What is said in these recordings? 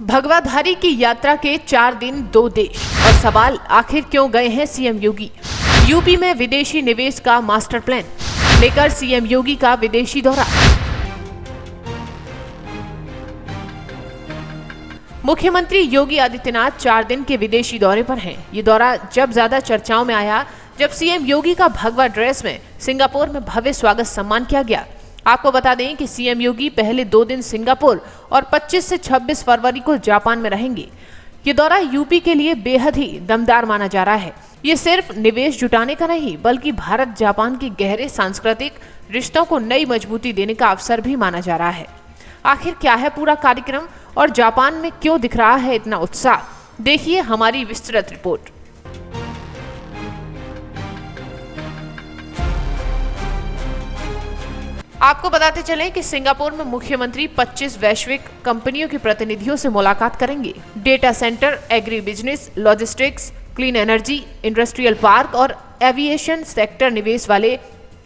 भगवाधारी की यात्रा के 4 दिन 2 देश और सवाल, आखिर क्यों गए हैं सीएम योगी। यूपी में विदेशी निवेश का मास्टर प्लान लेकर सीएम योगी का विदेशी दौरा। मुख्यमंत्री योगी आदित्यनाथ 4 दिन के विदेशी दौरे पर हैं। ये दौरा जब ज्यादा चर्चाओं में आया जब सीएम योगी का भगवा ड्रेस में सिंगापुर में भव्य स्वागत सम्मान किया गया। आपको बता दें कि सीएम योगी पहले 2 दिन सिंगापुर और 25 से 26 फरवरी को जापान में रहेंगे। ये दौरा यूपी के लिए बेहद ही दमदार माना जा रहा है। ये सिर्फ निवेश जुटाने का नहीं बल्कि भारत जापान के गहरे सांस्कृतिक रिश्तों को नई मजबूती देने का अवसर भी माना जा रहा है। आखिर क्या है पूरा कार्यक्रम और जापान में क्यों दिख रहा है इतना उत्साह, देखिए हमारी विस्तृत रिपोर्ट। आपको बताते चलें कि सिंगापुर में मुख्यमंत्री 25 वैश्विक कंपनियों के प्रतिनिधियों से मुलाकात करेंगे। Data centre, agri business, logistics, clean energy, industrial park और एविएशन सेक्टर निवेश वाले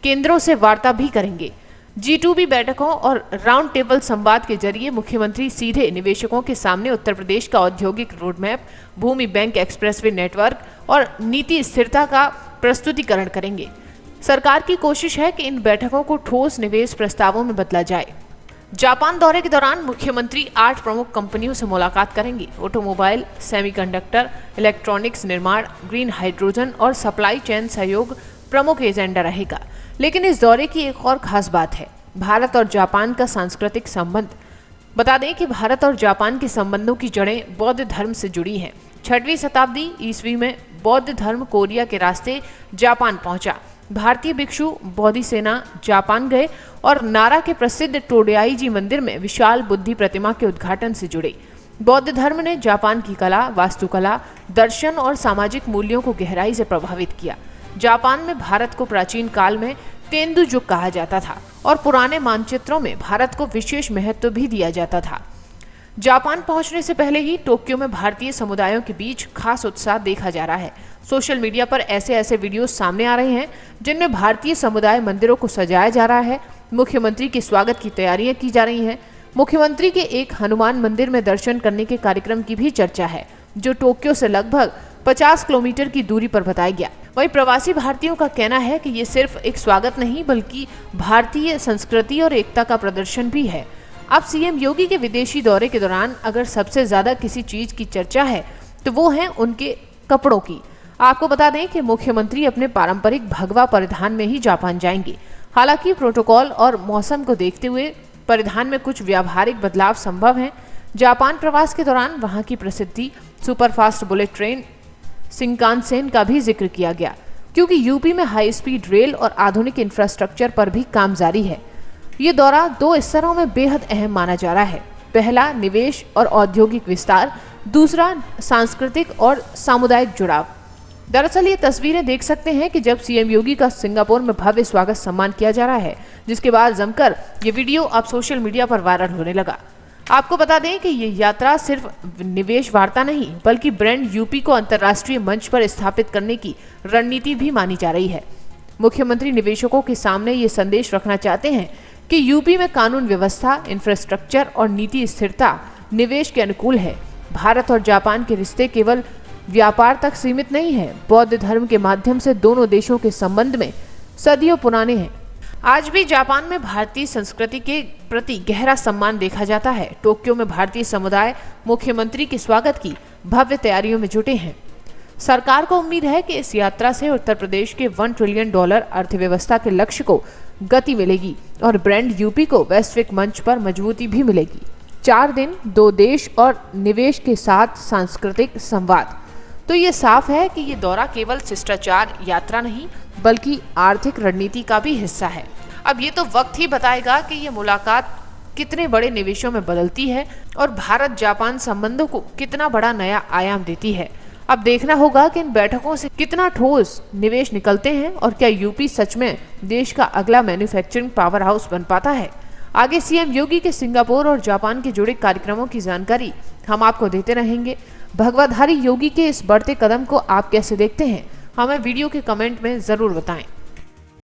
केंद्रों से वार्ता भी करेंगे। G2B बैठकों और राउंड टेबल संवाद के जरिए मुख्यमंत्री सीधे निवेशकों के सामने उत्तर प्रदेश का औद्योगिक रोडमैप, भूमि बैंक एक्सप्रेसवे नेटवर्क और नीति स्थिरता का प्रस्तुतिकरण करेंगे। सरकार की कोशिश है कि इन बैठकों को ठोस निवेश प्रस्तावों में बदला जाए। जापान दौरे के दौरान मुख्यमंत्री 8 प्रमुख कंपनियों से मुलाकात करेंगे। ऑटोमोबाइल, सेमीकंडक्टर, इलेक्ट्रॉनिक्स निर्माण, ग्रीन हाइड्रोजन और सप्लाई चेन सहयोग प्रमुख एजेंडा रहेगा। लेकिन इस दौरे की एक और खास बात है, भारत और जापान का सांस्कृतिक संबंध। बता दें कि भारत और जापान के संबंधों की जड़ें बौद्ध धर्म से जुड़ी हैं। 6वीं शताब्दी ईस्वी में बौद्ध धर्म कोरिया के रास्ते जापान पहुंचा। भारतीय भिक्षु बौद्धि सेना जापान गए और नारा के प्रसिद्ध टोडयाई जी मंदिर में विशाल बुद्धि प्रतिमा के उद्घाटन से जुड़े। बौद्ध धर्म ने जापान की कला, वास्तुकला, दर्शन और सामाजिक मूल्यों को गहराई से प्रभावित किया। जापान में भारत को प्राचीन काल में तेंदु युग कहा जाता था और पुराने मानचित्रों में भारत को विशेष महत्व भी दिया जाता था। जापान पहुंचने से पहले ही टोक्यो में भारतीय समुदायों के बीच खास उत्साह देखा जा रहा है। सोशल मीडिया पर ऐसे वीडियो सामने आ रहे हैं जिनमें भारतीय समुदाय मंदिरों को सजाया जा रहा है। मुख्यमंत्री के स्वागत की तैयारियां की जा रही हैं। मुख्यमंत्री के एक हनुमान मंदिर में दर्शन करने के कार्यक्रम की भी चर्चा है, जो टोक्यो से लगभग 50 किलोमीटर की दूरी पर बताया गया। वहीं प्रवासी भारतीयों का कहना है कि ये सिर्फ एक स्वागत नहीं बल्कि भारतीय संस्कृति और एकता का प्रदर्शन भी है। अब सीएम योगी के विदेशी दौरे के दौरान अगर सबसे ज्यादा किसी चीज की चर्चा है तो वो है उनके कपड़ों की। आपको बता दें कि मुख्यमंत्री अपने पारंपरिक भगवा परिधान में ही जापान जाएंगे। हालांकि प्रोटोकॉल और मौसम को देखते हुए परिधान में कुछ व्यावहारिक बदलाव संभव हैं। जापान प्रवास के दौरान वहां की प्रसिद्धि सुपरफास्ट बुलेट ट्रेन शिंकानसेन का भी जिक्र किया गया, क्योंकि यूपी में हाई स्पीड रेल और आधुनिक इंफ्रास्ट्रक्चर पर भी काम जारी है। ये दौरा 2 स्तरों में बेहद अहम माना जा रहा है। पहला, निवेश और औद्योगिक विस्तार, दूसरा सांस्कृतिक और सामुदायिक जुड़ाव। दरअसल ये तस्वीरें देख सकते हैं कि जब सीएम योगी का सिंगापुर में भव्य स्वागत सम्मान किया जा रहा है, जिसके बाद जमकर ये वीडियो अब सोशल मीडिया पर वायरल होने लगा। आपको बता दें कि ये यात्रा सिर्फ निवेश वार्ता नहीं बल्कि ब्रांड यूपी को अंतर्राष्ट्रीय मंच पर स्थापित करने की रणनीति भी मानी जा रही है। मुख्यमंत्री निवेशकों के सामने ये संदेश रखना चाहते हैं कि यूपी में कानून व्यवस्था, इंफ्रास्ट्रक्चर और नीति स्थिरता निवेश के अनुकूल है। भारत और जापान के रिश्ते केवल व्यापार तक सीमित नहीं है, बौद्ध धर्म के माध्यम से दोनों देशों के संबंध में सदियों पुराने हैं। आज भी जापान में भारतीय संस्कृति के प्रति गहरा सम्मान देखा जाता है। टोक्यो में भारतीय समुदाय मुख्यमंत्री के स्वागत की भव्य तैयारियों में जुटे हैं। सरकार को उम्मीद है कि इस यात्रा से उत्तर प्रदेश के $1 ट्रिलियन अर्थव्यवस्था के लक्ष्य को गति मिलेगी और ब्रांड यूपी को वैश्विक मंच पर मजबूती भी मिलेगी। 4 दिन 2 देश और निवेश के साथ सांस्कृतिक संवाद। तो ये साफ है कि ये दौरा केवल शिष्टाचार यात्रा नहीं बल्कि आर्थिक रणनीति का भी हिस्सा है। अब ये तो वक्त ही बताएगा कि ये मुलाकात कितने बड़े निवेशों में बदलती है और भारत जापान संबंधों को कितना बड़ा नया आयाम देती है। अब देखना होगा कि इन बैठकों से कितना ठोस निवेश निकलते हैं और क्या यूपी सच में देश का अगला मैन्युफैक्चरिंग पावर हाउस बन पाता है। आगे सीएम योगी के सिंगापुर और जापान के जुड़े कार्यक्रमों की जानकारी हम आपको देते रहेंगे। भगवाधारी योगी के इस बढ़ते कदम को आप कैसे देखते हैं, हमें वीडियो के कमेंट में जरूर बताएं।